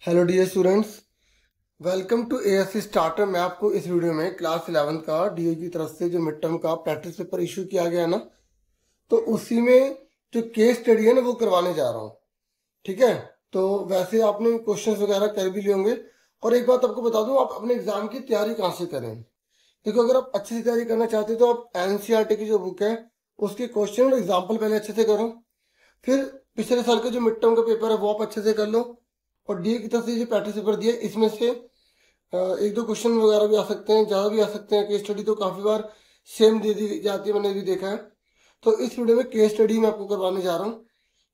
Hello dear students, welcome to ASC starter. मैं आपको इस वीडियो में क्लास 11 का डीओ की तरफ से जो मिड टर्म का प्रैक्टिस पेपर इशू किया गया है ना, तो उसी में जो केस स्टडी है ना वो करवाने जा रहा हूँ। ठीक है, तो वैसे आपने क्वेश्चंस वगैरह कर भी लिए होंगे। और एक बात आपको बता दूं, आप अपने एग्जाम की तैयारी कहाँ से करें। देखो, अगर आप अच्छे से तैयारी करना चाहते हो तो आप एनसीईआरटी की जो बुक है उसके क्वेश्चन और एग्जाम्पल पहले अच्छे से करो। फिर पिछले साल का जो मिड टर्म का पेपर है वो आप अच्छे से कर लो। और डी की तरफ से जो प्रैक्टिस पेपर दिया इसमें से एक दो क्वेश्चन वगैरह भी आ सकते हैं, ज़्यादा भी आ सकते हैं। केस स्टडी तो काफ़ी बार सेम दे दी जाती है, मैंने भी देखा है। तो इस वीडियो में केस स्टडी मैं आपको करवाने जा रहा हूँ।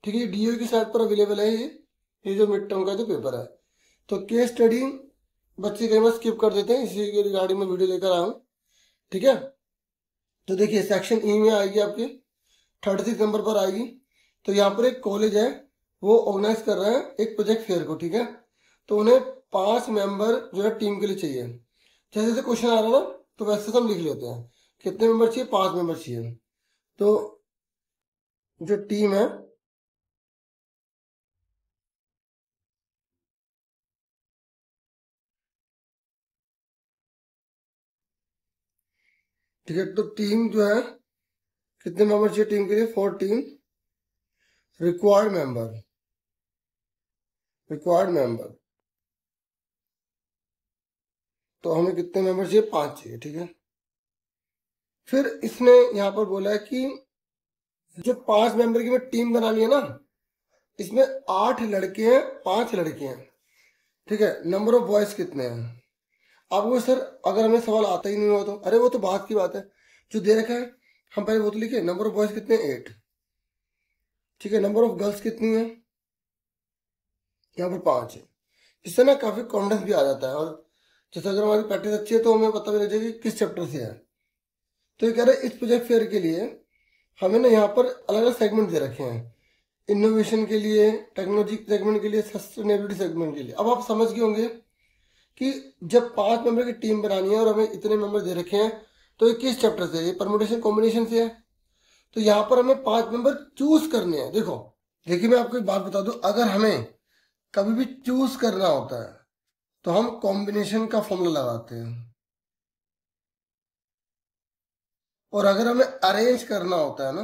ठीक है, डीओ की साइट पर अवेलेबल है ये जो मिड टर्म का जो पेपर है। तो केस स्टडी बच्चे कई बार स्किप कर देते हैं, इसी के रिगार्डिंग में वीडियो लेकर आया हूँ। ठीक है, तो देखिए सेक्शन ई में आएगी आपकी 36 नंबर पर आएगी। तो यहाँ पर एक कॉलेज है, वो ऑर्गेनाइज कर रहे हैं एक प्रोजेक्ट फेयर को। ठीक है, तो उन्हें 5 मेंबर जो है टीम के लिए चाहिए। जैसे जैसे क्वेश्चन आ रहा है ना, तो वैसे हम लिख लेते हैं। कितने मेंबर चाहिए? 5 मेंबर चाहिए। तो जो टीम है, ठीक है, तो टीम जो है कितने मेंबर चाहिए टीम के लिए? 14 रिक्वायर्ड मेंबर। तो हमें कितने मेंबर चाहिए? 5 चाहिए। ठीक है, फिर इसने यहाँ पर बोला है कि जो 5 मेंबर की टीम बनानी है ना, इसमें 8 लड़के हैं, 5 लड़के हैं। ठीक है, नंबर ऑफ बॉयज कितने हैं? आपको सर अगर हमें सवाल आता ही नहीं हुआ तो अरे वो तो बात की बात है, जो दे रखा है हम पहले वो तो लिखे। नंबर ऑफ बॉयज कितने? 8। ठीक है, नंबर ऑफ गर्ल्स कितनी है? यहाँ पर 5 है। इससे ना काफी कॉन्फिडेंस भी आ जाता है। और जैसे अगर हमारी प्रैक्टिस अच्छी है तो हमें पता भी लग जाएगा कि किस चैप्टर से है। तो ये कह रहे हैं इस प्रोजेक्ट फेयर के लिए हमें ना यहाँ पर अलग अलग सेगमेंट दे रखे हैं। इनोवेशन के लिए, टेक्नोलॉजी सेगमेंट के लिए, सस्टेनेबिलिटी सेगमेंट के लिए। अब आप समझ गए होंगे कि जब 5 मेंबर की टीम बनानी है और हमें इतने मेंबर दे रखे हैं, तो ये किस चैप्टर से? ये परमुटेशन कॉम्बिनेशन से है। तो यहाँ पर हमें 5 मेंबर चूज करने हैं। देखो, देखिए मैं आपको एक बात बता दूं, अगर हमें कभी भी चूज करना होता है तो हम कॉम्बिनेशन का फॉर्मूला लगाते हैं, और अगर हमें अरेंज करना होता है ना,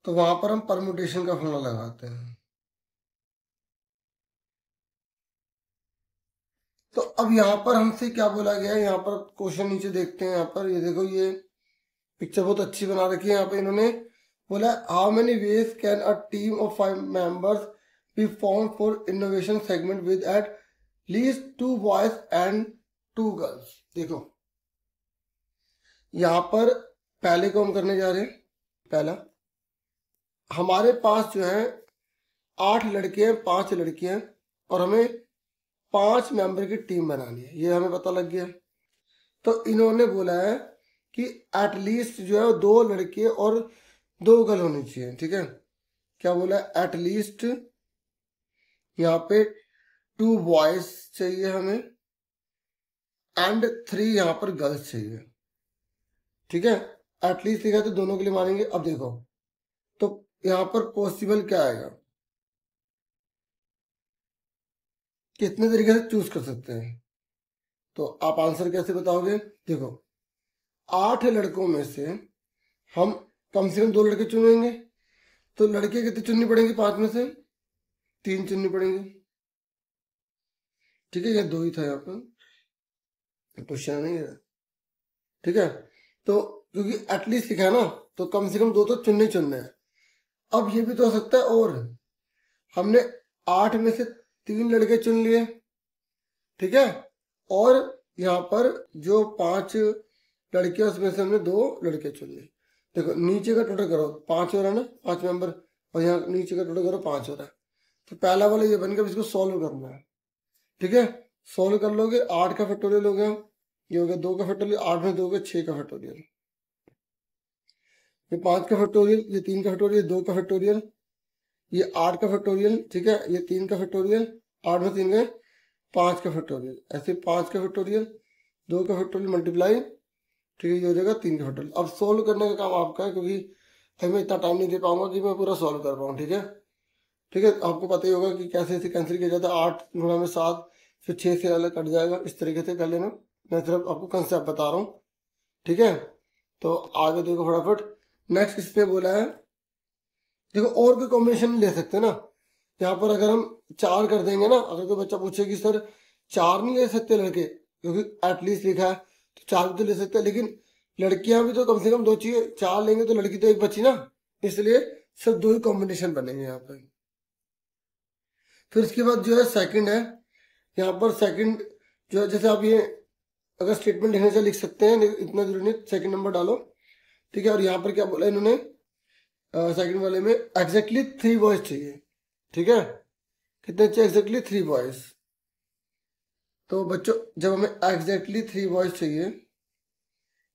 तो वहां पर हम परमुटेशन का फॉर्मूला लगाते हैं। तो अब यहाँ पर हमसे क्या बोला गया है, यहाँ पर क्वेश्चन नीचे देखते हैं। यहाँ पर ये देखो, ये पिक्चर बहुत अच्छी बना रखी है। यहाँ पे इन्होंने बोला how many ways can a team of 5 members be form for innovation segment with at least 2 boys and 2 girls. देखो यहाँ पर पहले को हम करने जा रहे हैं। पहला, हमारे पास जो है 8 लड़के हैं, 5 लड़कियां, और हमें 5 मेंबर की टीम बनानी है, ये हमें पता लग गया। तो इन्होंने बोला है कि एटलीस्ट जो है 2 लड़के और 2 गर्ल होनी चाहिए। ठीक है, क्या बोला है? एटलीस्ट यहाँ पे 2 बॉयज चाहिए हमें एंड 3 यहाँ पर गर्ल्स चाहिए। ठीक है, एटलीस्ट लिखा तो दोनों के लिए मानेंगे। अब देखो, तो यहाँ पर पॉसिबल क्या आएगा, कितने तरीके से चूज कर सकते हैं। तो आप आंसर कैसे बताओगे? देखो, 8 लड़कों में से हम कम से कम 2 लड़के चुनेंगे। तो लड़के कितने चुननी पड़ेंगे? 5 में से 3 चुननी पड़ेंगे। ठीक है, ये 2 ही था यहाँ पर, क्वेश्चन नहीं है। ठीक है, तो क्योंकि एटलीस्ट लिखा है ना, तो कम से कम 2 तो चुनने हैं। अब ये भी तो हो सकता है, और हमने 8 में से 3 लड़के चुन लिए। ठीक है, और यहाँ पर जो 5 लड़के उसमें से हमने 2 लड़के चुन लिए। देखो नीचे का टोटल करो, 5 हो रहा है ना, 5 मेंबर, और यहाँ नीचे का टोटल करो 5 हो रहा है। तो पहला वाला ये बन गया, इसको सॉल्व करना है। ठीक है, सॉल्व कर लोगे, 8 का फैक्टोरियल हो गया, ये हो गया 2 का फैक्टोरियल, 8 में 2 हो गया 6 का फैक्टोरियल, ये 5 का फैक्टोरियल, ये 3 का फैक्टोरियल, 2 का फैक्टोरियल, ये 8 का फैक्टोरियल। ठीक है, ये 3 का फैक्टोरियल, 8 में 3 गए 5 का फैक्टोरियल, ऐसे 5 का फैक्टोरियल, 2 का फैक्टोरियल मल्टीप्लाई। ठीक है, ये हो जाएगा 3 का फैक्टोरियल। अब सोल्व करने का काम आपका है, क्योंकि हमें इतना टाइम नहीं दे पाऊंगा कि मैं पूरा सॉल्व कर पाऊँ। ठीक है, ठीक है, आपको पता ही होगा कि कैसे इसे कैंसिल किया जाता है। 8 गुणा में 7, फिर 6 से अलग कट जाएगा, इस तरीके से कर लेना। मैं सिर्फ आपको कंसेप्ट बता रहा हूँ, ठीक है। तो आगे देखो फटाफट, नेक्स्ट इस पे बोला है, देखो और कोई कॉम्बिनेशन ले सकते हैं ना। यहाँ पर अगर हम 4 कर देंगे ना, अगर कोई बच्चा पूछे कि सर 4 नहीं ले सकते लड़के, क्योंकि एटलीस्ट लिखा है तो 4 भी तो ले सकते हैं, लेकिन लड़कियां भी तो कम से कम 2 चाहिए, 4 लेंगे तो लड़की तो 1 बची ना, इसलिए सिर्फ 2 ही कॉम्बिनेशन बनेंगे यहाँ पर। फिर इसके बाद जो है सेकंड है, यहाँ पर सेकंड जो है, जैसे आप ये अगर स्टेटमेंट लिखने से लिख सकते हैं, इतना जरूरी नहीं, सेकंड नंबर डालो, ठीक है। और यहाँ पर क्या बोला इन्होंने, सेकंड वाले में एग्जैक्टली 3 बॉयज चाहिए, ठीक है। कितने चाहिए? Exactly 3 boys. तो बच्चों जब हमें एग्जैक्टली 3 बॉयज चाहिए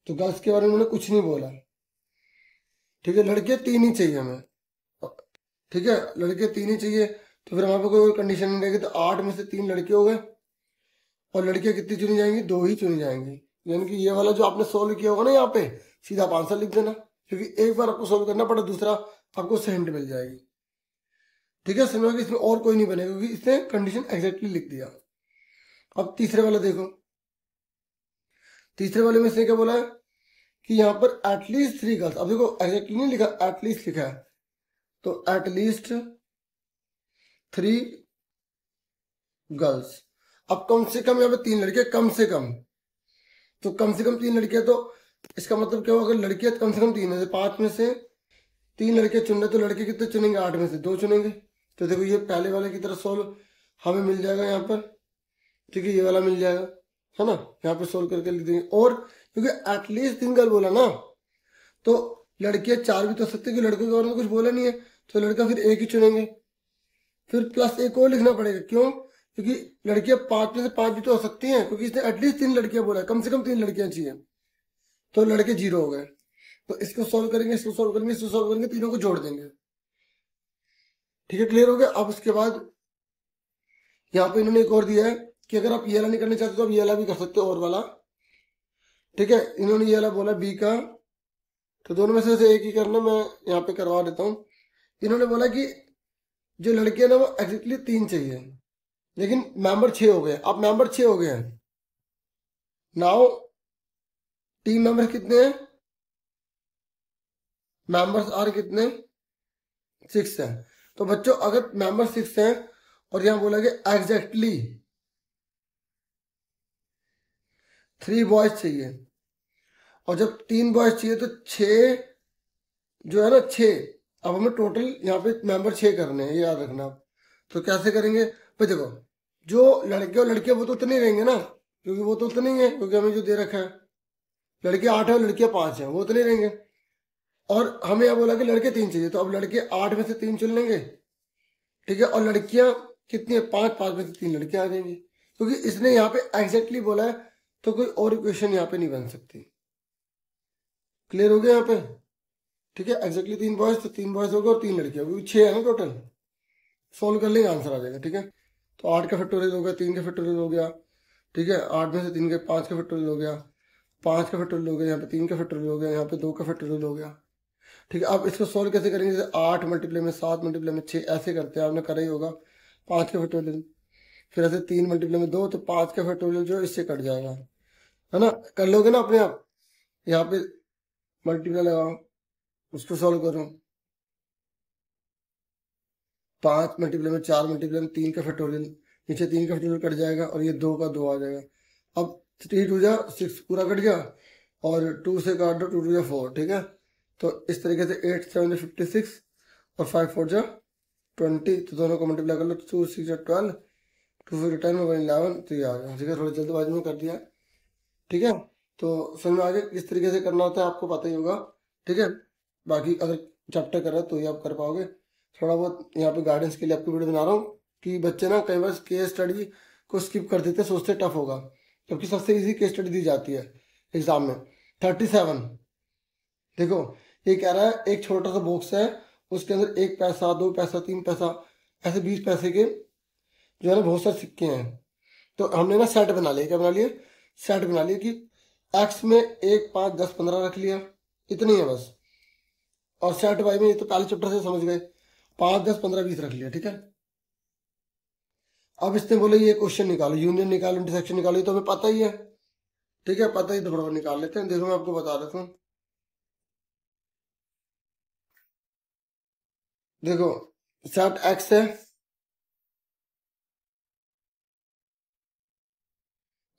तो गर्ल्स के बारे में उन्होंने कुछ नहीं बोला, ठीक है। लड़के 3 ही चाहिए हमें, ठीक है, लड़के 3 ही चाहिए। तो फिर हमारे पास कोई कंडीशन नहीं रहेगी, तो 8 में से 3 लड़के हो गए, और लड़कियां कितनी चुनी जाएंगी? 2 ही चुनी जाएंगी। यानी कि ये वाला जो आपने सोल्व किया होगा ना, यहाँ पे सीधा आप आंसर लिख देना, क्योंकि एक बार आपको सोल्व करना पड़ा, दूसरा आपको उससे हिंट मिल जाएगी, ठीक है। समझो कि इसमें और कोई नहीं बनेगा, क्योंकि इसने कंडीशन एग्जैक्टली लिख दिया। अब तीसरे वाला देखो, तीसरे वाले में इसने क्या बोला है कि यहाँ पर एटलीस्ट 3 गर्ल्स। अब देखो एग्जैक्टली नहीं लिखा, एटलीस्ट लिखा है, तो एटलीस्ट 3 गर्ल्स। अब कम से कम यहाँ पे 3 लड़के, कम से कम, तो कम से कम 3 लड़के, तो इसका मतलब क्या होगा? अगर लड़के कम से कम 3 है, 5 में से 3 लड़के चुन रहे, तो लड़के कितने चुनेंगे? 8 में से 2 चुनेंगे। तो देखो ये पहले वाले की तरफ सोल्व हमें मिल जाएगा यहाँ पर, ठीक है, ये वाला मिल जाएगा, है ना। यहाँ पे सोल्व करके लिख देंगे। और क्योंकि एटलीस्ट 3 गर्ल बोला ना, तो लड़के 4 भी तो सकते, कि लड़कों के बारे में कुछ बोला नहीं है, तो लड़का फिर 1 ही चुनेंगे। फिर प्लस 1 और लिखना पड़ेगा, क्यों? क्योंकि लड़कियां 5 में से 5 भी तो हो सकती हैं, क्योंकि इसने एटलीस्ट 3 लड़कियां बोला है, कम से कम 3 लड़कियां चाहिए, तो लड़के 0 हो गए। तो इसको सोल्व करेंगे, इसको सोल्व करेंगे, इसको सोल्व करेंगे, तीनों को जोड़ देंगे, ठीक है, क्लियर हो गया। अब उसके बाद यहाँ पे इन्होंने एक और दिया है कि अगर आप ये वाला नहीं करना चाहते तो आप ये वाला भी कर सकते हो, और वाला, ठीक है। इन्होंने ये वाला बोला बी का, तो दोनों में से एक ही करना, मैं यहाँ पे करवा देता हूँ। इन्होंने बोला कि जो लड़के हैं ना, वो एग्जैक्टली 3 चाहिए, लेकिन मेंबर 6 हो गए। अब मेंबर 6 हो गए हैं, नाउ टीम मेंबर कितने हैं? मेंबर्स आर कितने? 6 हैं। तो बच्चों अगर मेंबर 6 हैं और यहां बोला गया एग्जैक्टली 3 बॉयज चाहिए, और जब 3 बॉयज चाहिए तो 6 जो है ना 6, अब हमें टोटल यहाँ पे मेंबर 6 करने हैं, ये याद रखना आप। तो कैसे करेंगे भाई? देखो जो लड़के और लड़कियां वो तो उतने ही रहेंगे ना, क्योंकि वो तो उतने ही है, क्योंकि हमें जो दे रखा है लड़के 8 है और लड़कियां 5 हैं, वो उतने ही रहेंगे। और हमें यहाँ बोला कि लड़के 3 चाहिए, तो अब लड़के 8 में से 3 चुन लेंगे, ठीक है। और लड़कियां कितनी है? 5, 5 में से 3 लड़कियां आ जाएंगी, क्योंकि इसने यहाँ पे एग्जैक्टली बोला है, तो कोई और इक्वेशन यहाँ पे नहीं बन सकती। क्लियर हो गया यहाँ पे? ठीक है, एग्जैक्टली 3 बॉयज, तो 3 बॉयज हो गए और 3 लड़कियां, क्योंकि 6 है ना टोटल, सोल्व कर लेंगे आंसर आ जाएगा, ठीक है। तो 8 का फैक्टोरियल हो गया, 3 का फैक्टोरियल हो गया, ठीक है। 8 में से 3 के 5 का फैक्टोरियल हो गया, 5 का फैक्टोरियल हो गया, यहाँ पे 3 का फैक्टोरियल हो गया, यहाँ पे 2 का फैक्टोरियल हो गया, ठीक है। अब इसको सोल्व कैसे करेंगे? जैसे 8 मल्टीप्लाई में 7 मल्टीप्लाई में 6 ऐसे करते हैं, आपने करा ही होगा। 5 का फैक्टोरियल, फिर ऐसे 3 मल्टीप्लाई में 2, तो 5 का फैक्टोरियल जो है इससे कट जाएगा, है ना। कर लोगे ना अपने आप? यहाँ पे मल्टीप्लाई लगाओ, उसको सोल्व करो, 5 मल्टीप्लाई में 4 मल्टीप्लाई में 3 का फैक्टोरियल, नीचे 3 का फैक्टोरियल कट जाएगा, और ये 2 का 2 आ जाएगा। अब 3 2 जा 6 पूरा कट गया, और 2 से काट दो, 2 2 जा 4, ठीक है। तो इस तरीके से 8 7 56 और 5 4 जा 20, तो दोनों को मल्टीप्लाई कर लो, 2 6 जा 12, 2 4 10 1 11, तो ये आ गया, ठीक है। थोड़ी जल्दबाजी में कर दिया, ठीक है। तो समझ में आगे किस तरीके से करना होता है आपको पता ही होगा, ठीक है। बाकी अगर चैप्टर कर रहे तो ये आप कर पाओगे। थोड़ा बहुत यहाँ पे गाइडेंस के लिए आपको वीडियो बना रहा हूँ कि बच्चे ना कई बार केस स्टडी को स्किप कर देते हैं, सोचते टफ होगा, जबकि सबसे इजी केस स्टडी दी जाती है एग्जाम में। 37 देखो, ये कह रहा है एक छोटा सा बॉक्स है, उसके अंदर 1 पैसा 2 पैसा 3 पैसा ऐसे 20 पैसे के जो है ना बहुत सारे सिक्के हैं। तो हमने ना सेट बना लिया, क्या बना लिया? सेट बना लिया कि एक्स में 1 5 10 15 रख लिया, इतनी है बस। और सेट वाई में ये तो पहले चैप्टर से समझ गए। 5, 10, 15, 20 रख लिया, ठीक है। अब इसने बोले ये क्वेश्चन निकालो, यूनियन निकालो, इंटरसेक्शन निकालो, ये तो हमें पता ही है, ठीक है, पता ही, तो फटाफट निकाल लेते हैं। देखो मैं आपको बता देता हूँ, देखो सेट एक्स है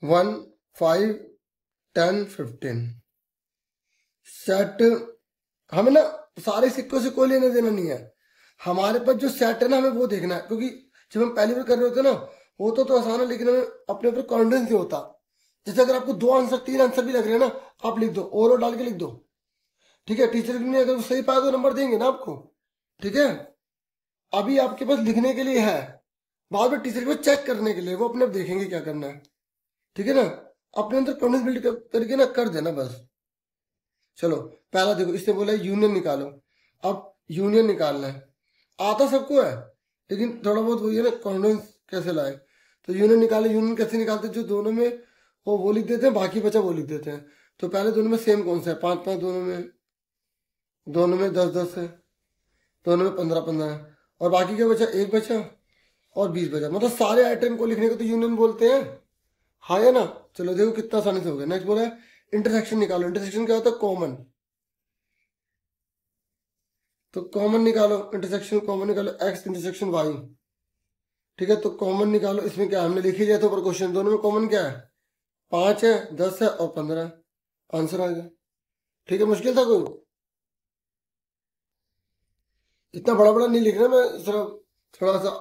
1, 5, 10, 15। सेट हमें ना सारे सिक्कों से कोई लेना देना नहीं है, हमारे पास जो सेट है ना हमें वो देखना है, क्योंकि जब हम पहली बार कर रहे होते हैं ना होता तो आसान है, लेकिन हमें अपने ऊपर कॉन्फिडेंस नहीं होता। जैसे अगर आपको 2 आंसर 3 आंसर भी लग रहे हैं ना, आप लिख दो, और डाल के लिख दो, ठीक है। टीचर भी नहीं, अगर सही पाया तो नंबर देंगे ना आपको, ठीक है। अभी आपके पास लिखने के लिए है, बाद में टीचर को चेक करने के लिए, वो अपने आप देखेंगे क्या करना है, ठीक है ना। अपने अंदर कॉन्फिडेंस बिल्ड करके ना कर देना बस। चलो पहला देखो, इसने बोला यूनियन निकालो। अब यूनियन निकालना है, आता सबको है, लेकिन थोड़ा बहुत वही है ना, कॉन्फिडेंस कैसे लाए। तो यूनियन निकाले, यूनियन कैसे निकालते हैं, जो दोनों में वो लिख देते हैं, बाकी बचा वो लिख देते हैं। तो पहले दोनों में सेम कौन सा है, 5, 5, दोनों में 10, 10 है, दोनों में 15, 15 है, और बाकी क्या बचा, 1 बचा और 20 बचा, मतलब सारे आइटम को लिखने को तो यूनियन बोलते हैं, हाँ है ना। चलो देखो कितना आसानी से हो गया। नेक्स्ट बोला है इंटरसेक्शन निकालो। इंटरसेक्शन क्या होता है, कॉमन। तो कॉमन निकालो, इंटरसेक्शन कॉमन निकालो, एक्स इंटरसेक्शन वाई, ठीक है। तो कॉमन निकालो, इसमें क्या हमने लिखी जाए तो ऊपर क्वेश्चन, दोनों में कॉमन क्या है, 5 है, 10 है और 15, आंसर आ गया, ठीक है। मुश्किल था कोई, इतना बड़ा बड़ा नहीं लिखना, मैं सिर्फ थोड़ा सा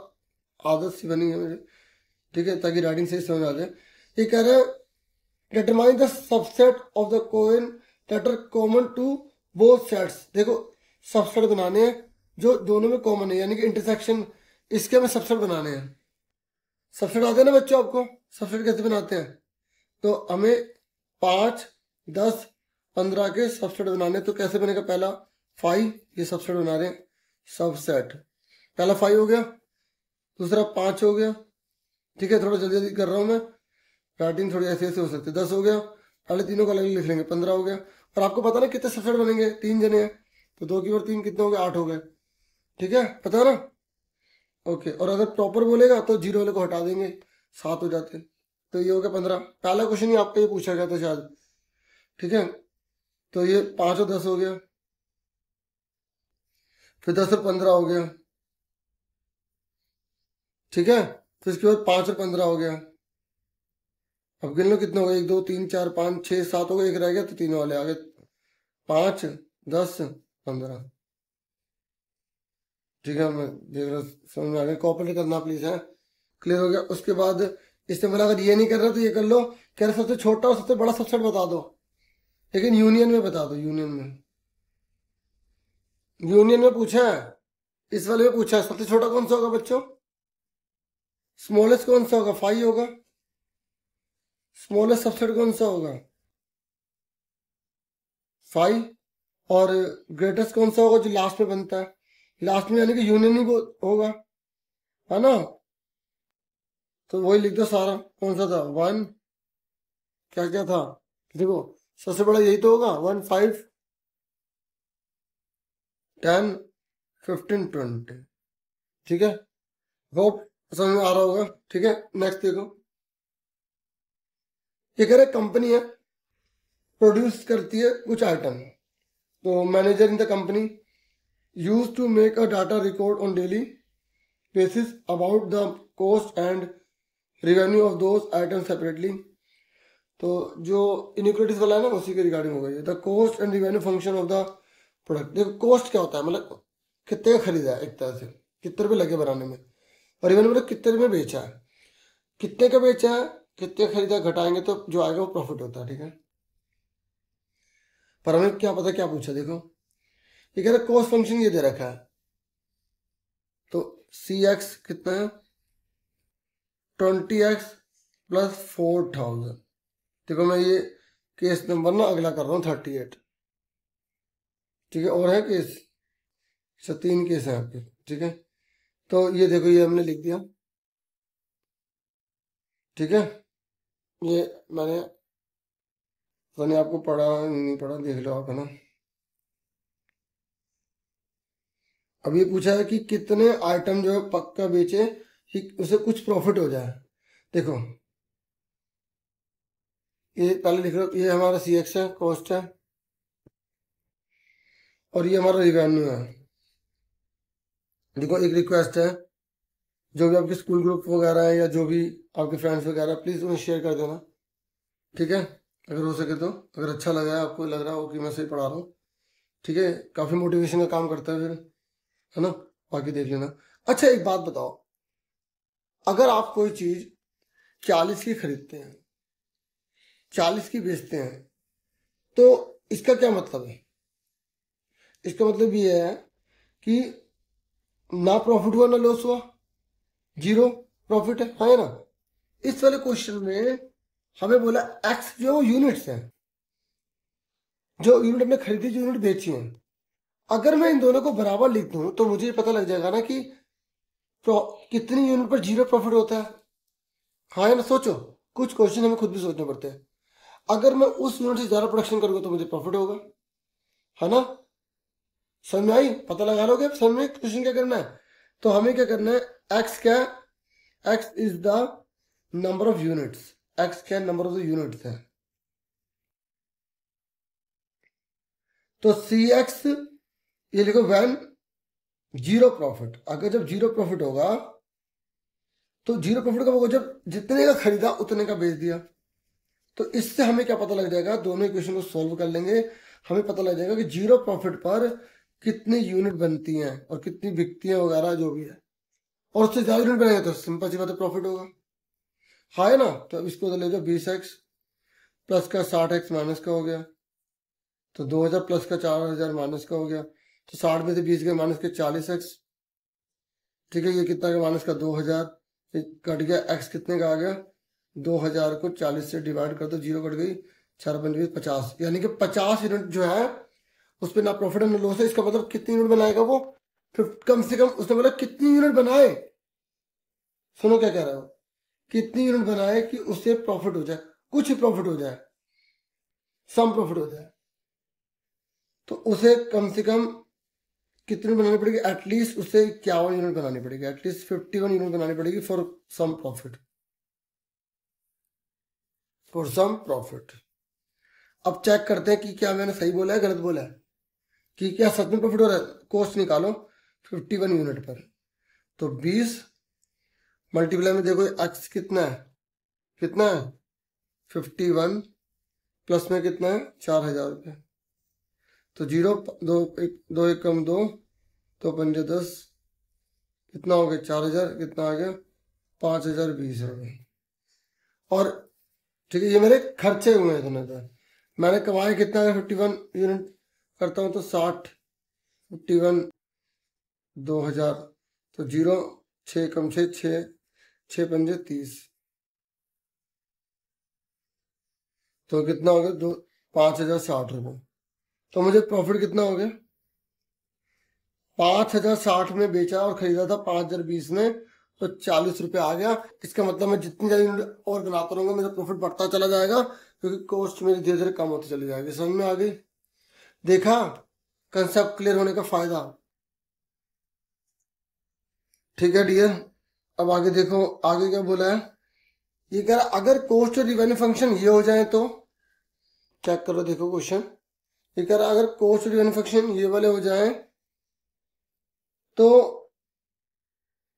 आदत सी बनी है मुझे, ठीक है, ताकि राइटिंग से समझ आ जाए। ये कह रहे हैं determine the subset of the coin that are common to both sets. देखो सबसेट बनाने हैं जो दोनों में कॉमन है, यानी कि इंटरसेक्शन, इसके हमें सबसेट बनाने हैं। सबसेट आते हैं ना बच्चों आपको, सबसेट कैसे बनाते हैं, तो हमें 5, 10, 15 के सबसेट बनाने। तो कैसे बनेगा, पहला 5, ये सबसेट बना रहे हैं, सबसेट पहला 5 हो गया, दूसरा 5 हो गया, ठीक है। थोड़ा जल्दी जल्दी कर रहा हूँ मैं, राइटिंग थोड़ी ऐसे ऐसे हो सकती है। 10 हो गया, पहले तीनों को अलग लिख लेंगे, 15 हो गया। और आपको पता ना कितने सबसेट बनेंगे, 3 जने हैं, तो 2 की और 3 कितने हो गए, 8 हो गए, ठीक है, पता ना। ओके, और अगर प्रॉपर बोलेगा तो 0 वाले को हटा देंगे, 7 हो जाते। तो ये हो गया 15। पहला क्वेश्चन ही आपका ये पूछा गया था शायद, ठीक है। तो ये 5 और 10 हो गया, फिर 10 और 15 हो गया, ठीक है। फिर इसके बाद 5 और 15 हो गया। अब गिन लो कितने हो गए, 1, 2, 3, 4, 5, 6, 7 हो गए, एक रह गया, तो तीनों वाले आ गए, 5, 10, 15, ठीक है। मैं देख रहा, समझ में आ गया, कॉपरेट करना प्लीज है, क्लियर हो गया। उसके बाद इसने बोला अगर ये नहीं कर रहा तो ये कर लो, कह रहे सबसे छोटा और सबसे बड़ा सबसेट बता दो, लेकिन यूनियन में बता दो, यूनियन में, यूनियन में पूछा है, इस वाले में पूछा है सबसे छोटा कौन सा होगा बच्चों, स्मॉलेस्ट कौन सा होगा, 5 होगा। स्मॉलेस्ट सबसेट कौन सा होगा, 5। और ग्रेटेस्ट कौन सा होगा, जो लास्ट में बनता है, लास्ट में यानी कि यूनियन ही होगा, है ना। तो वही लिख दो सारा, कौन सा था, 1, क्या क्या था, देखो सबसे बड़ा यही तो होगा, 1, 5, 10, 15, 20, ठीक है। होप समझ में आ रहा होगा, ठीक है। नेक्स्ट देखो, ये कह रहे कंपनी है, प्रोड्यूस करती है कुछ आइटम, तो manager in the company use to make a data record on daily basis about the cost and revenue of those item separately. तो जो इनिक्विटीज वाला है ना, उसी के रिगार्डिंग हो गई, the cost and revenue function of the product. देखो कॉस्ट क्या होता है, मतलब कितने का खरीदा है, एक तरह से कितने रुपए लगे बनाने में, और रिवेन्यू मतलब कितने में बेचा है, कितने का बेचा है, कितने खरीदा, घटाएंगे तो जो आएगा वो प्रॉफिट होता है, ठीक है। पर हमें क्या पता क्या पूछा, देखो ये कह रहा कॉस्ट फंक्शन ये दे रखा है, तो सी एक्स कितना है, 20x प्लस 4000। देखो मैं ये केस नंबर ना अगला कर रहा हूँ, 38, ठीक है। और है केस, अच्छा 3 केस है आपके, ठीक है। तो ये देखो ये हमने लिख दिया, ठीक है। ये मैंने पता नहीं आपको पढ़ा नहीं पढ़ा, देख लो आप, है ना। अब ये पूछा है कि कितने आइटम जो है पक्का बेचे कि उसे कुछ प्रॉफिट हो जाए। देखो ये पहले लिख लो, ये हमारा CX है, कॉस्ट है, और ये हमारा रिवेन्यू है। देखो एक रिक्वेस्ट है, जो भी आपके स्कूल ग्रुप वगैरह है या जो भी आपके फ्रेंड्स वगैरह, प्लीज़ उन्हें शेयर कर देना, ठीक है, अगर हो सके तो। अगर अच्छा लगा है आपको, लग रहा हो कि मैं सही पढ़ा रहा हूँ, ठीक है, काफ़ी मोटिवेशन का काम करता है फिर, है ना, बाकी देख लेना। अच्छा एक बात बताओ, अगर आप कोई चीज़ 40 की खरीदते हैं, 40 की बेचते हैं, तो इसका क्या मतलब है? इसका मतलब ये है कि ना प्रॉफिट हुआ ना लॉस हुआ, जीरो प्रॉफिट है ना। इस वाले क्वेश्चन में हमें बोला एक्स जो यूनिट्स हैं, जो यूनिट हमने खरीदी, जो यूनिट बेची हैं, अगर मैं इन दोनों को बराबर लिख दूं तो मुझे पता लग जाएगा ना कि कितनी यूनिट पर जीरो प्रॉफिट होता है। हाँ है ना, सोचो, कुछ क्वेश्चन हमें खुद भी सोचने पड़ते हैं। अगर मैं उस यूनिट से ज़्यादा प्रोडक्शन करूंगा तो मुझे प्रॉफिट होगा, है ना। समझ में आई? पता लगा लोगे समझ में क्वेश्चन क्या करना है? तो हमें क्या करना है, एक्स क्या, x is the number of units, x क्या नंबर ऑफ द यूनिट्स है। तो CX ये लिखो व्हेन जीरो प्रॉफिट। अगर जब जीरो प्रॉफिट होगा तो जीरो प्रॉफिट कब होगा? जब जितने का खरीदा उतने का बेच दिया। तो इससे हमें क्या पता लग जाएगा, दोनों इक्वेशन को सॉल्व कर लेंगे, हमें पता लग जाएगा कि जीरो प्रॉफिट पर कितनी यूनिट बनती हैं और कितनी बिकती हैं वगैरह जो भी है। और उससे ज्यादा यूनिट बनाएंगे तो सिंपल सी बात है, प्रॉफिट होगा। हाँ है ना। तो अब इसको ले जाओ, 20x प्लस का 60x माइनस का हो गया, तो 2000 प्लस का 4000 माइनस का हो गया, तो 60 में से 20 गए माइनस के 40x, ठीक है। ये कितना का माइनस का 2000, कट गया x कितने का आ गया, 2000 को 40 से डिवाइड कर दो, जीरो कट गई, 4×5 50, यानी कि 50 यूनिट जो है उस पर ना प्रॉफिट है ना लॉस है। इसका मतलब कितनी यूनिट बनाएगा वो, कम से कम उसने बोला कितनी यूनिट बनाए, सुनो क्या कह रहा हो, कितनी यूनिट बनाए कि उससे प्रॉफिट हो जाए, कुछ प्रॉफिट हो जाए, सम प्रॉफिट हो जाए। तो उसे कम से कम कितनी बनानी पड़ेगी, एटलीस्ट उसे 51 यूनिट बनानी पड़ेगी, एटलीस्ट 51 यूनिट बनानी पड़ेगी for some profit, for some profit. अब चेक करते हैं कि क्या मैंने सही बोला है गलत बोला है, कि क्या सच में प्रॉफिट हो रहा है। कॉस्ट निकालो 51 यूनिट पर, तो 20 मल्टीप्लाई में देखो एक्स कितना है, कितना है 51, प्लस में कितना है 4000 रुपये, तो जीरो, दो एक कम दो, तो 5×10 कितना हो गया 4000, कितना आ गया 5020 रुपये। और ठीक है, ये मेरे खर्चे हुए हैं दोनों का, मैंने कमाए कितना है 51 यूनिट करता हूँ तो 60, 51 2000, तो जीरो, 6 कम 6 6, 6×5 30, तो कितना हो गया 5060 रुपये। तो मुझे प्रॉफिट कितना हो गया, 5060 में बेचा और खरीदा था 5020 में, तो 40 रुपये आ गया। इसका मतलब मैं जितनी ज्यादा यूनिट और बनाता रहूंगा मेरा प्रॉफिट बढ़ता चला जाएगा, क्योंकि कॉस्ट मेरी धीरे धीरे कम होती चली जाएगी। समझ में आ गई? देखा कंसेप्ट क्लियर होने का फायदा? ठीक है डियर, अब आगे देखो, आगे क्या बोला है, ये कह रहा अगर कॉस्ट और रिवेन्यू फंक्शन ये हो जाए तो, चेक करो देखो क्वेश्चन, ये कह रहा अगर कॉस्ट और रिवेन्यू फंक्शन ये वाले हो जाए तो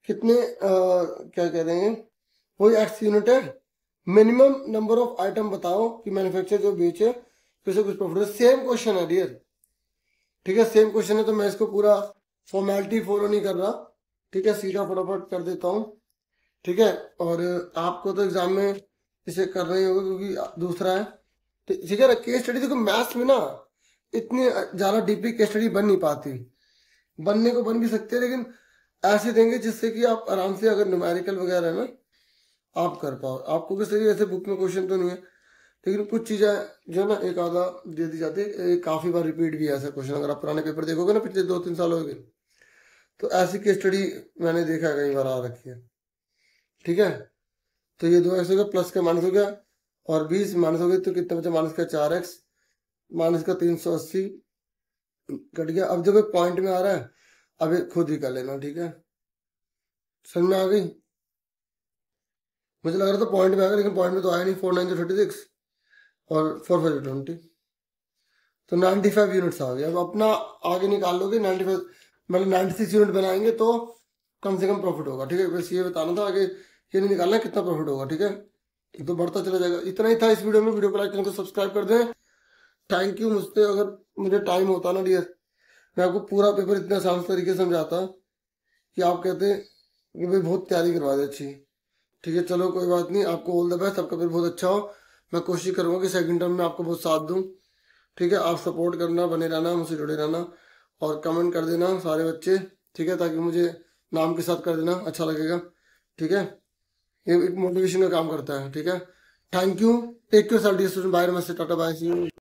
कितने क्या कह रहे हैं, वही एक्स यूनिट है, मिनिमम नंबर ऑफ आइटम बताओ कि मैन्युफैक्चर जो बेचे फिर से कुछ प्रॉफिट। सेम क्वेश्चन है डियर, ठीक है, सेम क्वेश्चन है, तो मैं इसको पूरा फॉर्मेलिटी फॉलो नहीं कर रहा, ठीक है, सीधा फटाफट कर देता हूँ, ठीक है। और आपको तो एग्जाम में इसे करना ही होगा क्योंकि दूसरा है, ठीक है ना। केस स्टडी देखो मैथ्स में ना इतनी ज्यादा डीपली केस स्टडी बन नहीं पाती, बनने को बन भी सकते हैं लेकिन ऐसे देंगे जिससे कि आप आराम से, अगर न्यूमेरिकल वगैरह है ना आप कर पाओ। आपको किसी ऐसे बुक में क्वेश्चन तो नहीं है, लेकिन कुछ चीजें जो है ना एक आधा दे दी जाती है, काफी बार रिपीट भी है ऐसा क्वेश्चन। अगर आप पुराने पेपर देखोगे ना पिछले 2-3 साल हो गए, तो ऐसी केस स्टडी मैंने देखा है कई बार आ रखी है, ठीक है। तो ये 2x हो गया, प्लस का माइनस हो गया, और 20 माइनस हो गया, तो कितना बचा माइनस का 4x, माइनस का 380 कट गया। अब देखो पॉइंट में आ रहा है, अभी खुद ही कर लेना, ठीक है। समझ में आ गई? मुझे लग रहा था पॉइंट में आ गया, लेकिन पॉइंट में तो आया नहीं। 4 9 36 और 4 5 20, तो 95 यूनिट्स आ गए। अब अपना आगे निकाल लोगे 95, मतलब 96 यूनिट बनाएंगे तो कम से कम प्रॉफिट होगा, ठीक है। बस ये बताना था, आगे ये नहीं निकालना कितना प्रॉफिट होगा, ठीक है। तो बढ़ता चला जाएगा। इतना ही था इस वीडियो में। वीडियो को लाइक, चैनल को सब्सक्राइब कर दें। Thank you. मुझसे अगर मुझे टाइम होता ना डियर, मैं आपको पूरा पेपर इतने आसान तरीके से समझाता कि आप कहते कि भाई बहुत तैयारी करवा दे अच्छी, ठीक है। चलो कोई बात नहीं, आपको ऑल द बेस्ट, आपका पेपर बहुत अच्छा हो। मैं कोशिश करूँगा कि सेकंड टर्म में आपको बहुत साथ दूँ, ठीक है। आप सपोर्ट करना, बने रहना, मुझसे जुड़े रहना और कमेंट कर देना सारे बच्चे, ठीक है, ताकि मुझे नाम के साथ कर देना, अच्छा लगेगा, ठीक है। ये एक मोटिवेशन का काम करता है, ठीक है। Thank you. Take care self, dear student. Bye, नमस्ते, टाटा, बाय, सी यू।